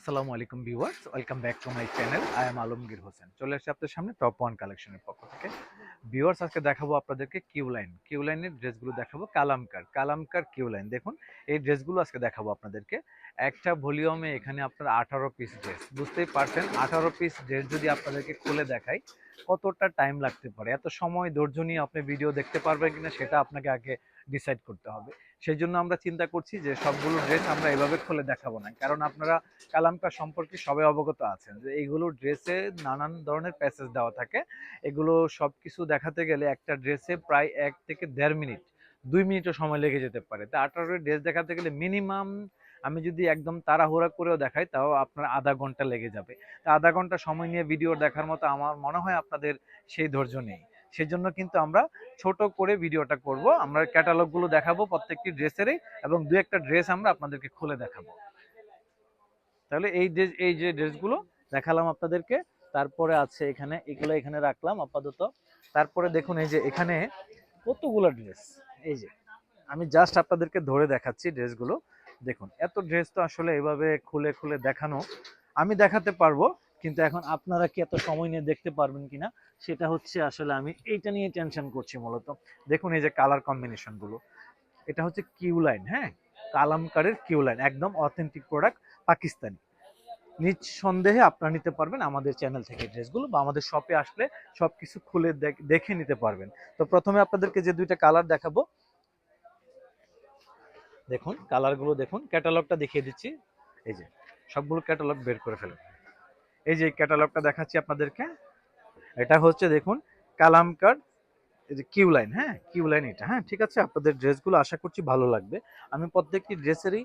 আসসালামু আলাইকুম viewers, welcome back to my channel. I am Alamgir Hossain. চলে আসছি আপনাদের সামনে টপ ওয়ান কালেকশনের পক্ষ থেকে। ভিউয়ার্স, আজকে দেখাবো আপনাদেরকে কিউ লাইনের ড্রেসগুলো দেখাবো। কালামকার কিউ লাইন। দেখুন, এই ড্রেসগুলো আজকে দেখাবো আপনাদেরকে। একটা ভলিউমে এখানে আপনার 18 পিস ড্রেস। বুঝতেই পারছেন, 18 পিস ড্রেস যদি আপনাদেরকে খুলে দেখাই কতটা টাইম লাগতে পারে। এত সময় ধৈর্য নিয়ে আপনি ভিডিও দেখতে পারবেন কিনা সেটা আপনাকে আগে ডিসাইড করতে হবে। সেই জন্য আমরা চিন্তা করছি যে সবগুলো ড্রেস আমরা এভাবে খুলে দেখাবো না, কারণ আপনারা কালামকার সম্পর্কে সবাই অবগত আছেন যে এইগুলো ড্রেসে নানান ধরনের প্যাসেজ দেওয়া থাকে। এগুলো সবকিছু দেখাতে গেলে একটা ড্রেসে প্রায় 1 থেকে 1.5 মিনিট, 2 মিনিটও সময় লেগে যেতে পারে। তা 18 ড্রেস দেখাতে গেলে মিনিমাম আমি যদি একদম তাড়াহুড়া করেও দেখাই তাও আপনার আধা ঘন্টা লেগে যাবে। তা আধা ঘন্টা সময় নিয়ে ভিডিও দেখার মতো আমার মনে হয় আপনাদের সেই ধৈর্য নেই। সেই জন্য কিন্তু আমরা ছোট করে ভিডিওটা করব। আমরা ক্যাটালগুলো দেখাবো প্রত্যেকটি ড্রেসেরই, এবং দু একটা ড্রেস আমরা আপনাদেরকে খুলে দেখাবো। তাহলে এই যে ড্রেসগুলো দেখালাম আপনাদেরকে, তারপরে আছে এখানে, এগুলো এখানে রাখলাম আপাতত। তারপরে দেখুন এই যে এখানে কতগুলো ড্রেস। এই যে আমি জাস্ট আপনাদেরকে ধরে দেখাচ্ছি ড্রেসগুলো। দেখুন, এত ড্রেস তো আসলে এভাবে খুলে খুলে দেখানো আমি দেখাতে পারবো, কিন্তু এখন আপনারা কি এত সময় নিয়ে দেখতে পারবেন কিনা সেটা হচ্ছে আসলে আমি এইটা নিয়ে টেনশন করছি মূলত। দেখুন এই যে কালার কম্বিনেশন গুলো, এটা হচ্ছে কিউ লাইন। হ্যাঁ, কালামকারের কিউ লাইন, একদম অথেন্টিক প্রোডাক্ট, পাকিস্তানি। নিঃসন্দেহে আপনারা নিতে পারবেন আমাদের চ্যানেল থেকে ড্রেসগুলো, বা আমাদের শপে আসলে সবকিছু খুলে দেখে নিতে পারবেন। তো প্রথমে আপনাদেরকে যে দুইটা কালার দেখাবো, দেখুন কালারগুলো দেখুন, ক্যাটালগটা দেখিয়ে দিচ্ছি। এই যে সবগুলো ক্যাটালগ বের করে ফেলুন। এই যে ক্যাটালগটা দেখাচ্ছি আপনাদেরকে, এটা হচ্ছে দেখুন কালামকার এই যে কিউ লাইন। হ্যাঁ, কিউ লাইন এটা। হ্যাঁ, ঠিক আছে, আপনাদের ড্রেসগুলো আশা করছি ভালো লাগবে। আমি প্রত্যেকটি ড্রেসেরই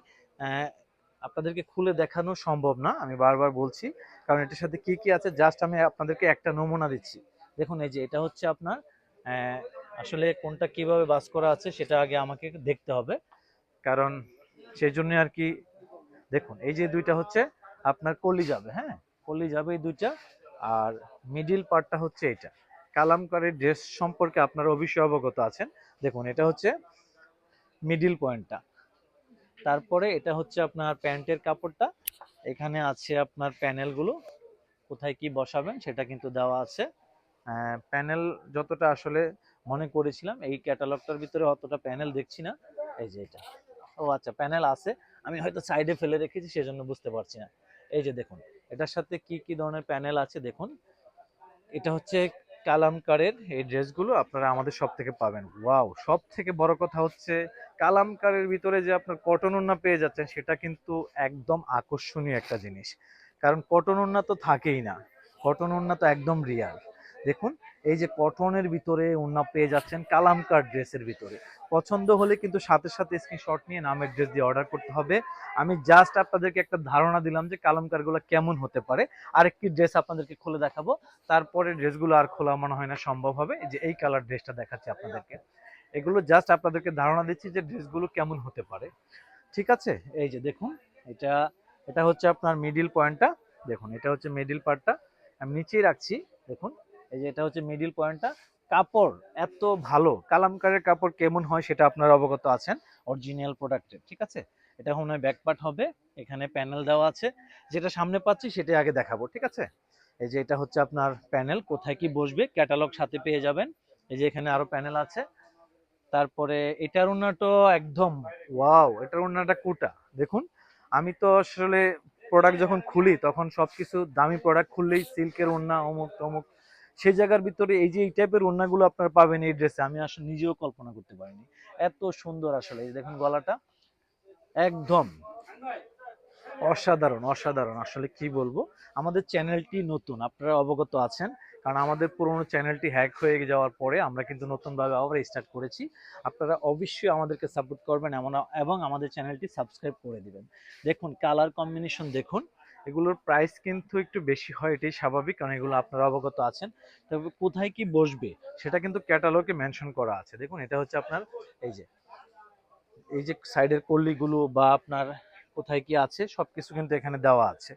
আপনাদেরকে খুলে দেখানো সম্ভব না, আমি বারবার বলছি, কারণ এটার সাথে কি কি আছে জাস্ট আমি আপনাদেরকে একটা নমুনা দিচ্ছি। দেখুন এই যে এটা হচ্ছে আপনার আসলে কোনটা কিভাবে বাস করা আছে সেটা আগে আমাকে দেখতে হবে, কারণ সেই জন্য আর কি। দেখুন এই যে দুইটা হচ্ছে আপনার কলি যাবে। হ্যাঁ, কলি যাবে এই দুইটা। আর মিডিল পার্টটা হচ্ছে এটা। কালামকারীর ড্রেস সম্পর্কে আপনারা অবশ্যই অবগত আছেন। দেখুন এটা হচ্ছে মিডিল পয়েন্টটা। তারপরে এটা হচ্ছে আপনার প্যান্টের কাপড়টা। এখানে আছে আপনার প্যানেলগুলো, কোথায় কি বসাবেন সেটা কিন্তু দেওয়া আছে। প্যানেল যতটা আসলে মনে করেছিলাম এই ক্যাটালগটার ভিতরে অতটা প্যানেল দেখছি না। এই যে এটা, ও আচ্ছা প্যানেল আছে, আমি হয়তো সাইডে ফেলে রেখেছি সেজন্য বুঝতে পারছি না। এই যে দেখুন এটার সাথে কি কি ধরনের প্যানেল আছে দেখুন। এটা হচ্ছে কালামকারের এই ড্রেসগুলো আপনারা আমাদের সব থেকে পাবেন। ওয়াও, সব থেকে বড় কথা হচ্ছে কালামকারের ভিতরে যে আপনার কটন ওড়না পেয়ে যাচ্ছেন সেটা কিন্তু একদম আকর্ষণীয় একটা জিনিস, কারণ কটন ওড়না তো থাকেই না, কটন ওড়না তো একদম রিয়াল। দেখুন এই যে কটনের ভিতরে ওড়না পেয়ে যাচ্ছেন কালামকার ড্রেসের ভিতরে। পছন্দ হলে কিন্তু সাথে সাথে স্ক্রিনশট নিয়ে নামের ড্রেস দিয়ে অর্ডার করতে হবে। আমি জাস্ট আপনাদেরকে একটা ধারণা দিলাম যে কালামকারগুলো কেমন হতে পারে। আরেকটি ড্রেস আপনাদেরকে খুলে দেখাবো, তারপরে ড্রেসগুলো আর খোলা মনে হয় না সম্ভব হবে। এই যে এই কালার ড্রেসটা দেখাচ্ছি আপনাদেরকে, এগুলো জাস্ট আপনাদেরকে ধারণা দিচ্ছি যে ড্রেসগুলো কেমন হতে পারে। ঠিক আছে, এই যে দেখুন এটা, এটা হচ্ছে আপনার মিডিল পয়েন্টটা। দেখুন এটা হচ্ছে মিডিল পার্টটা, আমি নিচেই রাখছি। দেখুন এই যে এটা হচ্ছে মিডিল পয়েন্টটা। কাপড় এত ভালো, কালামকারের কাপড় কেমন হয় সেটা আপনারা অবগত আছেন, অরিজিনাল প্রোডাক্টের। ঠিক আছে, এটা মনে হয় ব্যাক পার্ট হবে। এখানে প্যানেল দেওয়া আছে, যেটা সামনে পাচ্ছি সেটাই আগে দেখাবো। ঠিক আছে, এই যে এটা হচ্ছে আপনার প্যানেল, কোথায় কি বসবে ক্যাটালগ সাথে পেয়ে যাবেন। এই যে এখানে আরো প্যানেল আছে। তারপরে এটার ওড়নাটা একদম ওয়াও, এটার ওড়নাটা কোটা। দেখুন আমি তো আসলে প্রোডাক্ট যখন খুলি তখন সবকিছু দামি প্রোডাক্ট খুললেই সিল্কের ওড়না অমুক তমুক, সেই জায়গার ভিতরে এই যে এই টাইপের ওড়নাগুলো আপনারা পাবেন এই ড্রেসে, আমি আসলে নিজেও কল্পনা করতে পারিনি। এত সুন্দর আসলে। এই দেখুন গলাটা একদম অসাধারণ, অসাধারণ আসলে কি বলবো। আমাদের চ্যানেলটি নতুন, আপনারা অবগত আছেন, কারণ আমাদের পুরোনো চ্যানেলটি হ্যাক হয়ে যাওয়ার পরে আমরা কিন্তু নতুনভাবে আবার স্টার্ট করেছি। আপনারা অবশ্যই আমাদেরকে সাপোর্ট করবেন এবং আমাদের চ্যানেলটি সাবস্ক্রাইব করে দিবেন। দেখুন কালার কম্বিনেশন দেখুন, এগুলোর প্রাইস কিন্তু একটু বেশি হয়, এটাই স্বাভাবিক, কারণ এগুলো আপনারা অবগত আছেন। তবে কোথায় কি বসবে সেটা কিন্তু ক্যাটালগে মেনশন করা আছে। দেখুন এটা হচ্ছে আপনার এই যে, এই যে সাইডের কল্লিগুলো বা আপনার কোথায় কি আছে সবকিছু কিন্তু এখানে দেওয়া আছে।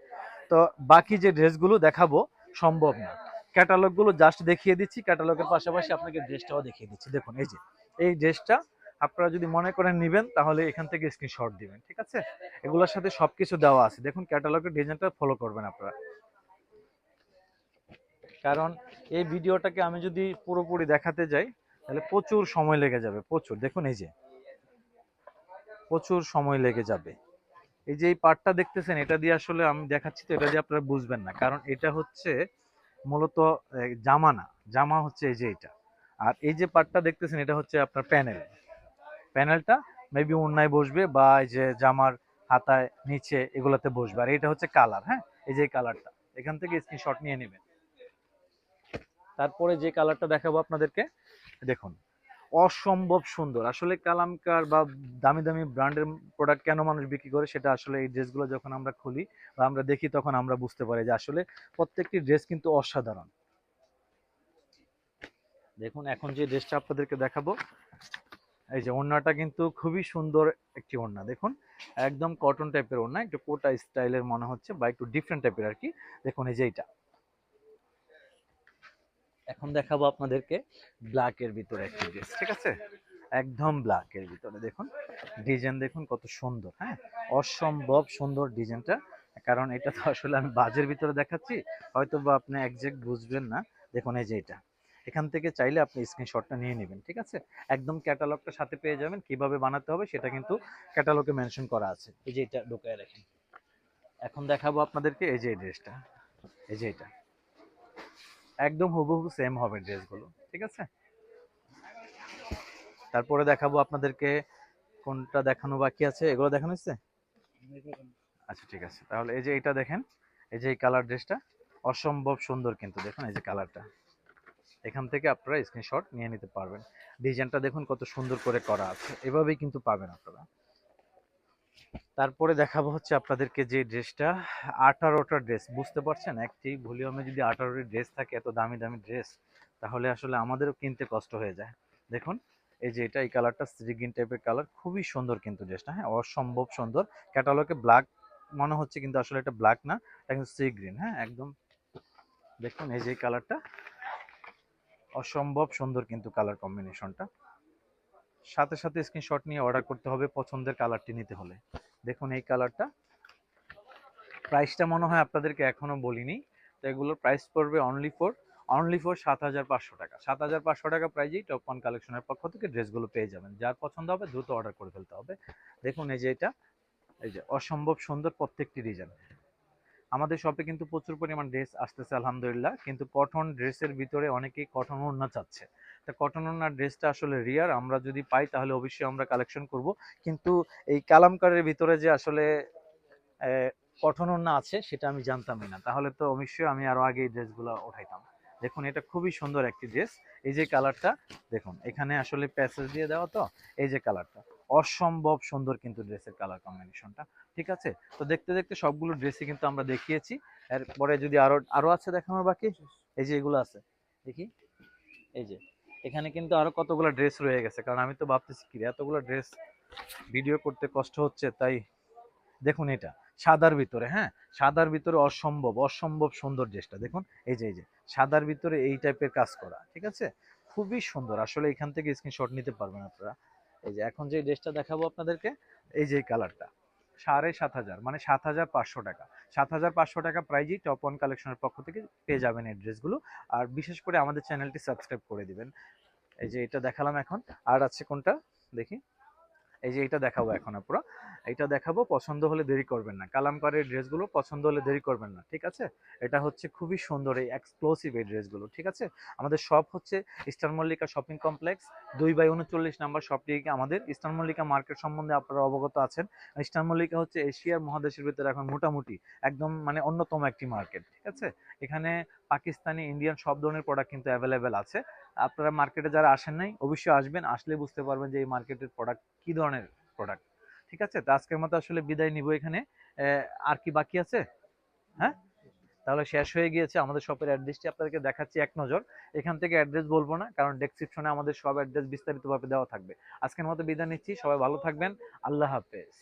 তো বাকি যে ড্রেসগুলো দেখাবো সম্ভব না, ক্যাটালগ গুলো জাস্ট দেখিয়ে দিচ্ছি, ক্যাটালগের পাশাপাশি আপনাকে ড্রেসটাও দেখিয়ে দিচ্ছি। দেখুন এই যে এই ড্রেসটা আপনারা যদি মনে করেন নেবেন তাহলে এখান থেকে স্ক্রিনশট দিবেন, ঠিক আছে? এগুলোর সাথে সবকিছু দেওয়া আছে, দেখুন ক্যাটালগের ডিজাইনটা ফলো করবেন আপনারা। কারণ এই ভিডিওটাকে আমি যদি পুরোপুরি দেখাতে যাই তাহলে প্রচুর সময় লেগে যাবে, প্রচুর। দেখুন এই যে প্রচুর সময় লেগে যাবে। এই যে এই পার্টটা দেখতেছেন, এটা দিয়ে আসলে আমি দেখাচ্ছি তো এটা দিয়ে আপনারা বুঝবেন না, কারণ এটা হচ্ছে মূলত জামা না, জামা হচ্ছে এই যে এটা। আর এই যে পার্টটা দেখতেছেন এটা হচ্ছে আপনার প্যানেল, প্যানেলটা মেবি ওড়নায় বসবে বা এই যে জামার হাতায় নিচে এগুলাতে বসবে। আর এটা হচ্ছে কালার, হ্যাঁ এই যে কালারটা, এখান থেকে স্ক্রিনশট নিয়ে নেবেন। তারপরে যে কালারটা দেখাবো আপনাদেরকে, দেখুন অসম্ভব সুন্দর। আসলে কালামকার বা দামি দামি ব্র্যান্ডের প্রোডাক্ট কেন মানুষ বিক্রি করে সেটা আসলে এই ড্রেসগুলো যখন আমরা খুলি বা আমরা দেখি তখন আমরা বুঝতে পারি যে আসলে প্রত্যেকটি ড্রেস কিন্তু অসাধারণ। দেখুন এখন যে ড্রেসটা আপনাদেরকে দেখাবো, এই যে ওড়নাটা কিন্তু খুবই সুন্দর একটি ওড়না। দেখুন একদম কটন টাইপের ওড়না, একটু কোটা স্টাইলের মনে হচ্ছে বা একটু ডিফারেন্ট টাইপের আর কি। দেখুন এই যে এইটা। এখন দেখাবো আপনাদেরকে ব্ল্যাকের ভিতরে একটি ড্রেস, ঠিক আছে? একদম ব্ল্যাকের ভিতরে দেখুন ডিজাইন, দেখুন কত সুন্দর, হ্যাঁ অসম্ভব সুন্দর ডিজাইনটা। কারণ এটা তো আসলে আমি বাজের ভিতরে দেখাচ্ছি, হয়তো বা আপনি একজ্যাক্ট বুঝবেন না। দেখুন এই যে এটা, এখান থেকে চাইলে আপনি স্ক্রিনশটটা নিয়ে নেবেন, ঠিক আছে? একদম ক্যাটালগটা সাথে পেয়ে যাবেন, কিভাবে বানাতে হবে সেটা কিন্তু ক্যাটালগে মেনশন করা আছে। এই যে এটা ঢোকায় রাখেন। এখন দেখাবো আপনাদেরকে এই যে এই ড্রেসটা, এই যে এটা একদম হুবহু সেম হবে ড্রেসগুলো, ঠিক আছে? তারপরে দেখাবো আপনাদেরকে, কোনটা দেখানো বাকি আছে? এগুলো দেখানো হচ্ছে? আচ্ছা ঠিক আছে, তাহলে এই যে এটা দেখেন, এই যে এই কালার ড্রেসটা অসম্ভব সুন্দর কিন্তু। দেখুন এই যে কালারটা, এখান থেকে আপনারা স্ক্রিনশট নিয়ে নিতে পারবেন। ডিজাইনটা দেখুন কত সুন্দর করে করা আছে, এভাবেই কিন্তু পাবেন আপনারা। তারপরে দেখাবো হচ্ছে আপনাদেরকে যে ড্রেসটা 18টা ড্রেস, বুঝতে পারছেন? একটি ভলিউমে যদি 18টি ড্রেস থাকে, এত দামি দামি ড্রেস, তাহলে আসলে আমাদেরও কিনতে কষ্ট হয়ে যায়। দেখুন এই যে এটা, এই কালারটা সি গ্রিন টাইপের কালার, খুবই সুন্দর কিন্তু ড্রেসটা, হ্যাঁ অসম্ভব সুন্দর। ক্যাটালগে ব্ল্যাক মনে হচ্ছে কিন্তু আসলে এটা ব্ল্যাক না, এটা কিন্তু সি গ্রিন, হ্যাঁ একদম। দেখুন এই যে কালারটা অসম্ভব সুন্দর কিন্তু কালার কম্বিনেশনটা। সাথে সাথে স্ক্রিনশট নিয়ে অর্ডার করতে হবে পছন্দের কালারটি নিতে হলে। দেখুন এই কালারটা, প্রাইসটা মনে হয় আপনাদেরকে এখনো বলিনি। তো এগুলোর প্রাইস পড়বে অনলি ফর 7,500 টাকা। 7,500 টাকা প্রাইজেই টপ ওয়ান কালেকশনের পক্ষ থেকে ড্রেসগুলো পেয়ে যাবেন। যার পছন্দ হবে দ্রুত অর্ডার করে ফেলতে হবে। দেখুন এই যে এটা, এই যে অসম্ভব সুন্দর প্রত্যেকটি ডিজাইন। আমাদের শপে কিন্তু প্রচুর পরিমাণ ড্রেস আসতেছে আলহামদুলিল্লাহ, কিন্তু কটন ড্রেসের ভিতরে অনেকেই কটন ওড়না চাচ্ছে। তা কটন ওড়নার ড্রেসটা আসলে রিয়ার, আমরা যদি পাই তাহলে অবশ্যই আমরা কালেকশন করব। কিন্তু এই কালামকারের ভিতরে যে আসলে কটন ওড়না আছে সেটা আমি জানতামই না, তাহলে তো অবশ্যই আমি আরো আগে এই ড্রেসগুলো উঠাইতাম। দেখুন এটা খুবই সুন্দর একটি ড্রেস। এই যে কালারটা দেখুন, এখানে আসলে প্যাসেজ দিয়ে দেওয়া তো, এই যে কালারটা অসম্ভব সুন্দর কিন্তু ড্রেসের কালার কম্বিনেশনটা, ঠিক আছে? তো দেখতে দেখতে সবগুলো ড্রেসই কিন্তু আমরা দেখিয়েছি। এরপরে যদি আরো আরো আছে দেখানোর বাকি, এই যে এগুলো আছে দেখি, এই যে এখানে কিন্তু আরো কতগুলো ড্রেস রয়ে গেছে, কারণ আমি তো ভাবতেছি কি এতগুলো ড্রেস ভিডিও করতে কষ্ট হচ্ছে তাই। দেখুন এটা সাদার ভিতরে, হ্যাঁ সাদার ভিতরে অসম্ভব অসম্ভব সুন্দর ড্রেসটা দেখুন। এই যে সাদার ভিতরে এই টাইপের কাজ করা, ঠিক আছে? খুবই সুন্দর আসলে, এখান থেকে স্ক্রিনশট নিতে পারবেন আপনারা। এই যে এখন যে ড্রেসটা দেখাবো আপনাদেরকে, এই যে কালারটা 7,500, মানে 7,500 টাকা। 7,500 টাকা প্রাইজই টপ ওয়ান কালেকশনের পক্ষ থেকে পেয়ে যাবেন এই ড্রেসগুলো। আর বিশেষ করে আমাদের চ্যানেলটি সাবস্ক্রাইব করে দিবেন। এই যে এটা দেখালাম এখন, আর আছে কোনটা দেখি, এই যে এটা দেখাবো এখন আপুরা, এটা দেখাবো, পছন্দ হলে দেরি করবেন না। কালামকারের ড্রেসগুলো পছন্দ হলে দেরি করবেন না, ঠিক আছে? এটা হচ্ছে খুবই সুন্দর এই এক্সক্লুসিভ এই ড্রেসগুলো, ঠিক আছে? আমাদের শপ হচ্ছে eastern Mallika shopping complex 2/39 number শপটি। আমাদের ইস্টার্ন মল্লিকা মার্কেট সম্বন্ধে আপনারা অবগত আছেন। ইস্টার্ন মল্লিকা হচ্ছে এশিয়ার মহাদেশের ভিতরে এখন মোটামুটি একদম মানে অন্যতম একটি মার্কেট, ঠিক আছে? এখানে পাকিস্তানি ইন্ডিয়ান সব ধরনের প্রোডাক্ট কিন্তু অ্যাভেলেবেল আছে। আপনারা মার্কেটে যারা আসেন নাই অবশ্যই আসবেন, আসলে বুঝতে পারবেন যে এই মার্কেটের প্রোডাক্ট কি ধরনের প্রোডাক্ট, ঠিক আছে? তো আজকের মতো আসলে বিদায় নিব এখানে। আর কি বাকি আছে? হ্যাঁ তাহলে শেষ হয়ে গিয়েছে। আমাদের শপের অ্যাড্রেসটি আপনাদেরকে দেখাচ্ছি এক নজর। এখান থেকে অ্যাড্রেস বলবো না, কারণ ডেসক্রিপশনে আমাদের সব অ্যাড্রেস বিস্তারিতভাবে দেওয়া থাকবে। আজকের মতো বিদায় নিচ্ছি, সবাই ভালো থাকবেন। আল্লাহ হাফেজ।